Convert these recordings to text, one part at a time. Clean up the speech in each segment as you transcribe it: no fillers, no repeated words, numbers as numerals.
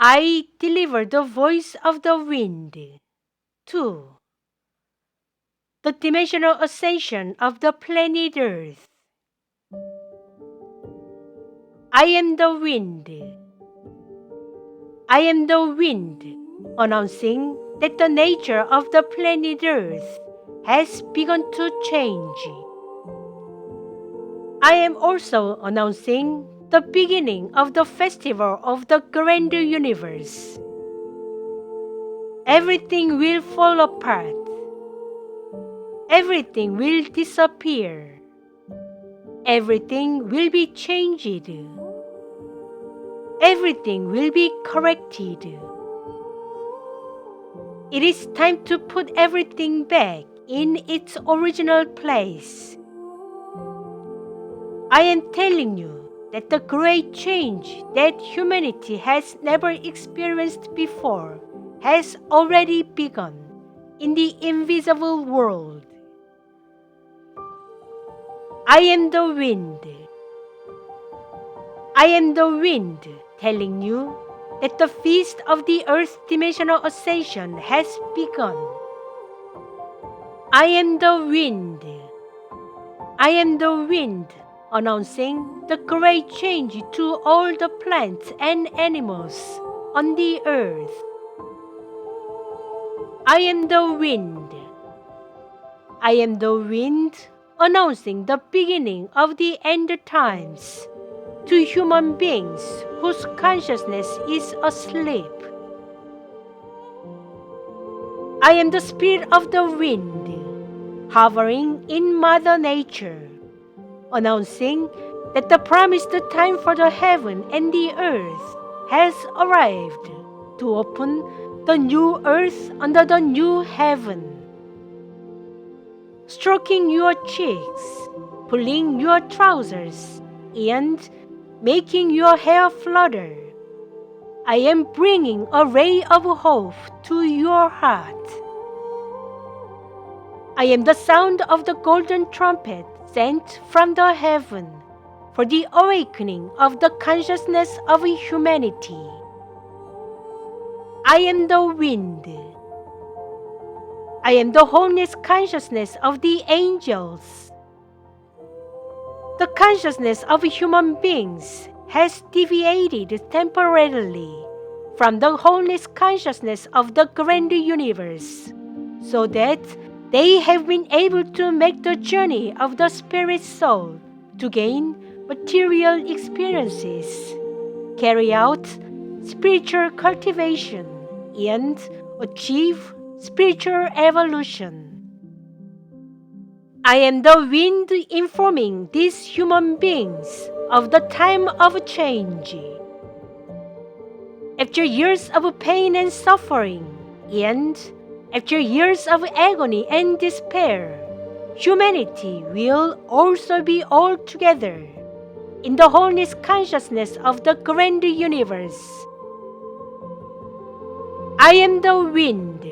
I deliver the voice of the wind. 2. The dimensional ascension of the planet Earth. I am the wind. I am the wind, announcing that the nature of the planet Earth has begun to change. I am also announcing the beginning of the festival of the grand universe. Everything will fall apart. Everything will disappear. Everything will be changed. Everything will be corrected. It is time to put everything back in its original place. I am telling you that the great change that humanity has never experienced before has already begun in the invisible world. I am the wind. I am the wind telling you that the feast of the Earth's dimensional ascension has begun. I am the wind. I am the wind announcing the great change to all the plants and animals on the earth. I am the wind. I am the wind announcing the beginning of the end times to human beings whose consciousness is asleep. I am the spirit of the wind, hovering in Mother Nature, announcing that the promised time for the heaven and the earth has arrived to open the new earth under the new heaven. Stroking your cheeks, pulling your trousers, and making your hair flutter, I am bringing a ray of hope to your heart. I am the sound of the golden trumpet sent from the heaven for the awakening of the consciousness of humanity. I am the wind. I am the wholeness consciousness of the angels. The consciousness of human beings has deviated temporarily from the wholeness consciousness of the grand universe, so that they have been able to make the journey of the spirit soul to gain material experiences, carry out spiritual cultivation, and achieve spiritual evolution. I am the wind informing these human beings of the time of change. After years of pain and suffering, and after years of agony and despair, humanity will also be all together in the wholeness consciousness of the grand universe. I am the wind.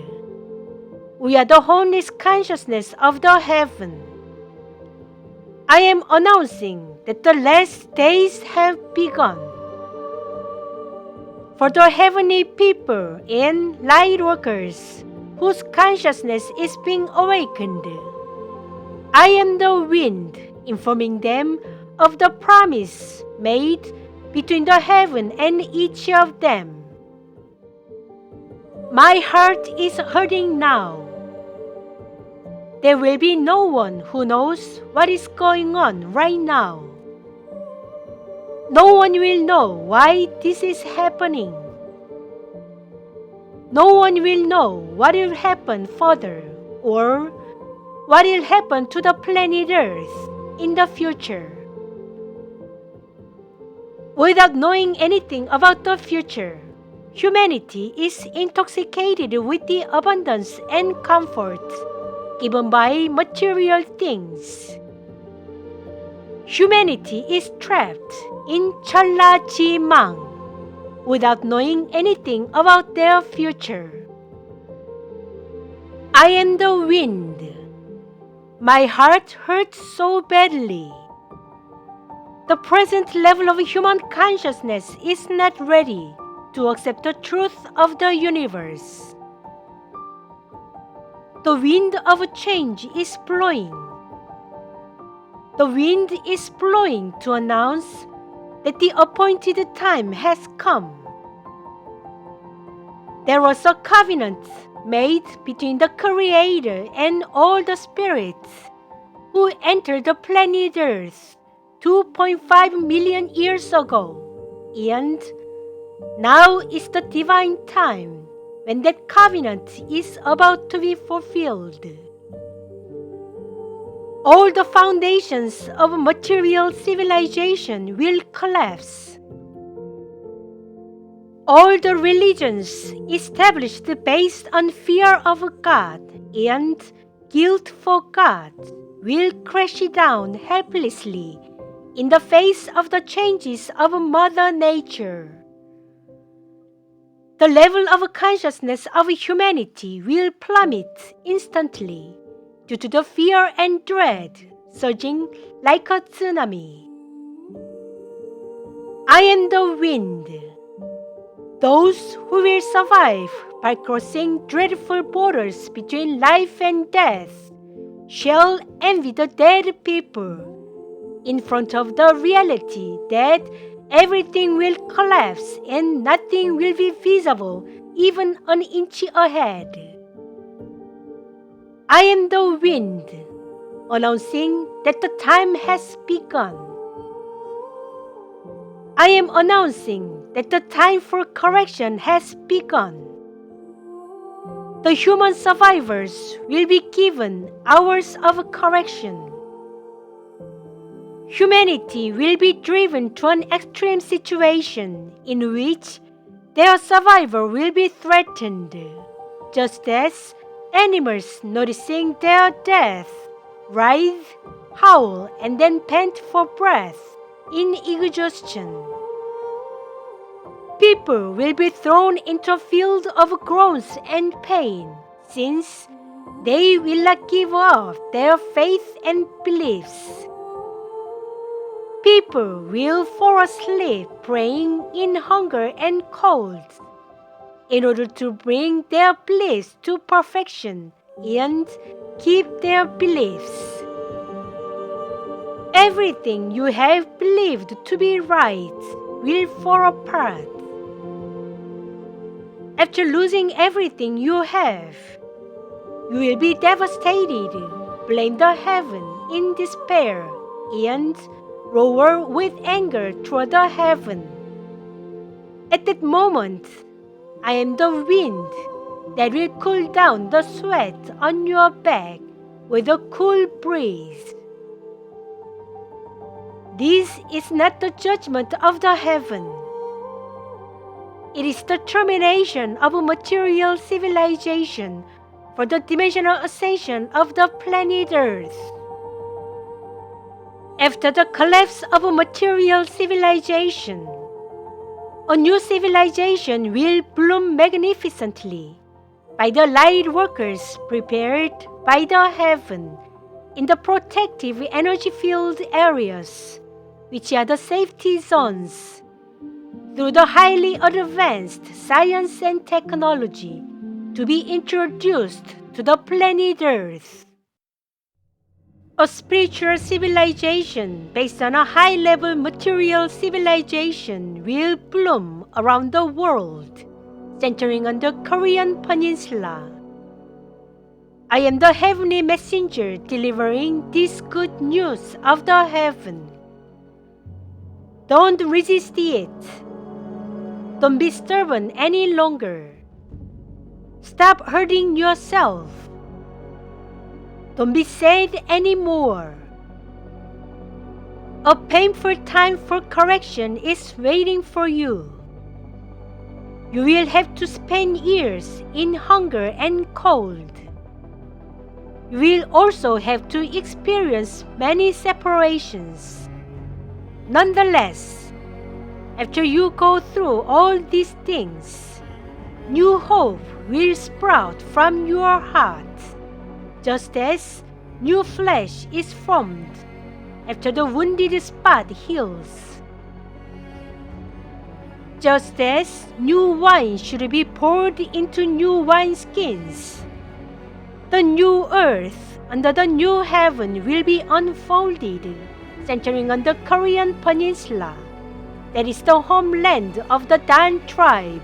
We are the wholeness consciousness of the heaven. I am announcing that the last days have begun. For the heavenly people and light workers whose consciousness is being awakened, I am the wind informing them of the promise made between the heaven and each of them. My heart is hurting now. There will be no one who knows what is going on right now. No one will know why this is happening. No one will know what will happen further or what will happen to the planet Earth in the future. Without knowing anything about the future, humanity is intoxicated with the abundance and comfort given by material things. Humanity is trapped in chalajimang without knowing anything about their future. I am the wind. My heart hurts so badly. The present level of human consciousness is not ready to accept the truth of the universe. The wind of change is blowing. The wind is blowing to announce that the appointed time has come. There was a covenant made between the Creator and all the spirits who entered the planet Earth 2.5 million years ago, and now is the divine time when that covenant is about to be fulfilled. All the foundations of material civilization will collapse. All the religions established based on fear of God and guilt for God will crash down helplessly in the face of the changes of Mother Nature. The level of consciousness of humanity will plummet instantly due to the fear and dread surging like a tsunami. I am the wind. Those who will survive by crossing dreadful borders between life and death shall envy the dead people in front of the reality that everything will collapse and nothing will be visible even an inch ahead. I am the wind, announcing that the time has begun. I am announcing that the time for correction has begun. The human survivors will be given hours of correction. Humanity will be driven to an extreme situation in which their survival will be threatened, just as animals noticing their death writhe, howl, and then pant for breath in exhaustion. People will be thrown into a field of groans and pain, since they will not give up their faith and beliefs. People will fall asleep praying in hunger and cold, in order to bring their beliefs to perfection and keep their beliefs. Everything you have believed to be right will fall apart. After losing everything you have, you will be devastated, blame the heaven in despair, and roar with anger toward the heaven. At that moment, I am the wind that will cool down the sweat on your back with a cool breeze. This is not the judgment of the heaven. It is the termination of material civilization for the dimensional ascension of the planet Earth. After the collapse of material civilization, a new civilization will bloom magnificently by the light workers prepared by the heaven in the protective energy field areas, which are the safety zones, through the highly advanced science and technology to be introduced to the planet Earth. A spiritual civilization based on a high-level material civilization will bloom around the world, centering on the Korean Peninsula. I am the heavenly messenger delivering this good news of the heaven. Don't resist it. Don't be stubborn any longer. Stop hurting yourself. Don't be sad anymore. A painful time for correction is waiting for you. You will have to spend years in hunger and cold. You will also have to experience many separations. Nonetheless, after you go through all these things, new hope will sprout from your heart, just as new flesh is formed after the wounded spot heals. Just as new wine should be poured into new wineskins, the new earth under the new heaven will be unfolded, centering on the Korean peninsula, that is the homeland of the Dan tribe,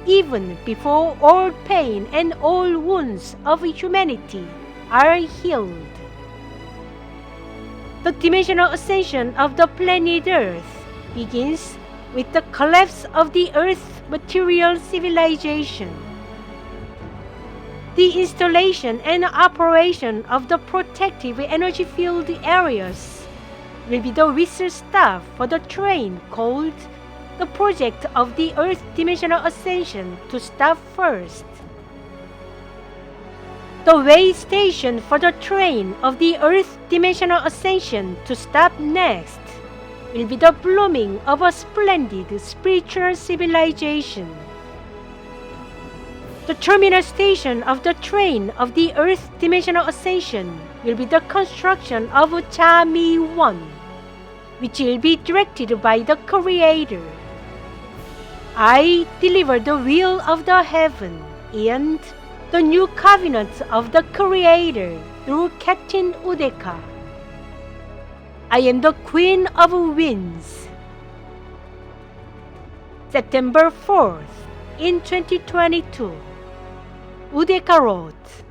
even before all pain and all wounds of humanity are healed. The dimensional ascension of the planet Earth begins with the collapse of the Earth material civilization. The installation and operation of the protective energy field areas will be the research staff for the train called the Project of the Earth Dimensional Ascension to stop first. The way station for the train of the Earth Dimensional Ascension to stop next will be the blooming of a splendid spiritual civilization. The terminal station of the train of the Earth Dimensional Ascension will be the construction of Cha-Mi-1, which will be directed by the Creator. I deliver the will of the heaven and the new covenant of the Creator through Captain Udeka. I am the Queen of Winds. September 4th, in 2022, Udeka wrote,